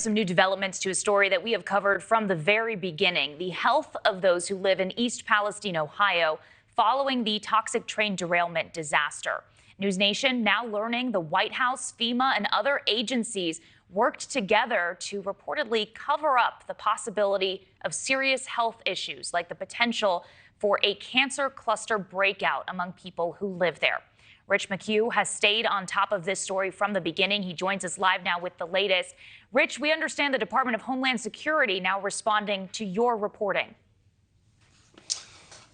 Some new developments to a story that we have covered from the very beginning: the health of those who live in East Palestine, Ohio, following the toxic train derailment disaster. News Nation now learning the White House, FEMA, and other agencies worked together to reportedly cover up the possibility of serious health issues, like the potential for a cancer cluster breakout among people who live there. Rich McHugh has stayed on top of this story from the beginning. He joins us live now with the latest. Rich, we understand the Department of Homeland Security now responding to your reporting.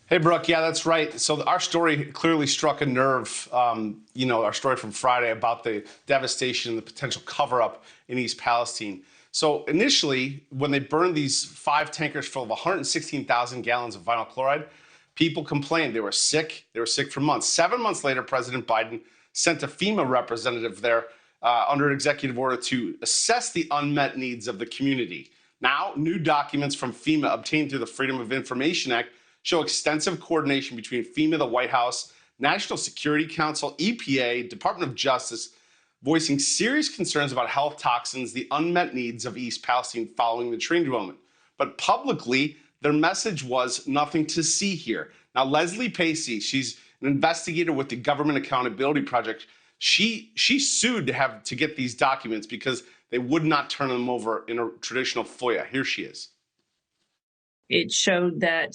Hey, Brooke. Yeah, that's right. So our story clearly struck a nerve. Our story from Friday about the devastation and the potential cover-up in East Palestine. So initially, when they burned these 5 tankers full of 116,000 gallons of vinyl chloride, people complained they were sick. They were sick for months. 7 months later, President Biden sent a FEMA representative there under an executive order to assess the unmet needs of the community. Now, new documents from FEMA obtained through the Freedom of Information Act show extensive coordination between FEMA, the White House, National Security Council, EPA, Department of Justice, voicing serious concerns about health toxins, the unmet needs of East Palestine following the train derailment. But publicly, their message was nothing to see here. Now, Leslie Pacey, she's an investigator with the Government Accountability Project. She sued to get these documents because they would not turn them over in a traditional FOIA. Here she is. It showed that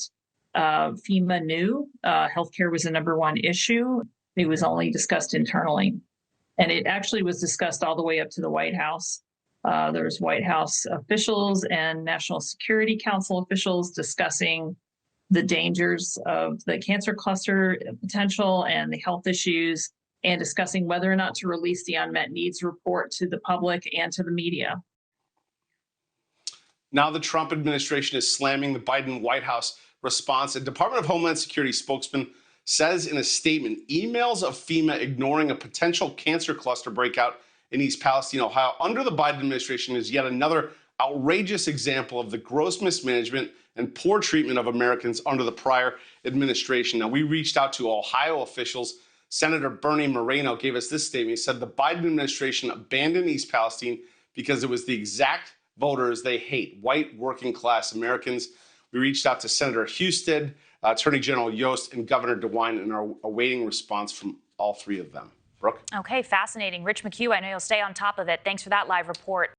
FEMA knew healthcare was the #1 issue. It was only discussed internally. And it actually was discussed all the way up to the White House. There's White House officials and National Security Council officials discussing the dangers of the cancer cluster potential and the health issues, and discussing whether or not to release the unmet needs report to the public and to the media. Now the Trump administration is slamming the Biden White House response. A Department of Homeland Security spokesman says in a statement, emails of FEMA ignoring a potential cancer cluster breakout in East Palestine, Ohio, under the Biden administration is yet another outrageous example of the gross mismanagement and poor treatment of Americans under the prior administration. Now, we reached out to Ohio officials. Senator Bernie Moreno gave us this statement. He said the Biden administration abandoned East Palestine because it was the exact voters they hate, white working class Americans. We reached out to Senator Husted, Attorney General Yost, and Governor DeWine, and are awaiting response from all 3 of them. Brooke? Okay, fascinating. Rich McHugh, I know you'll stay on top of it. Thanks for that live report.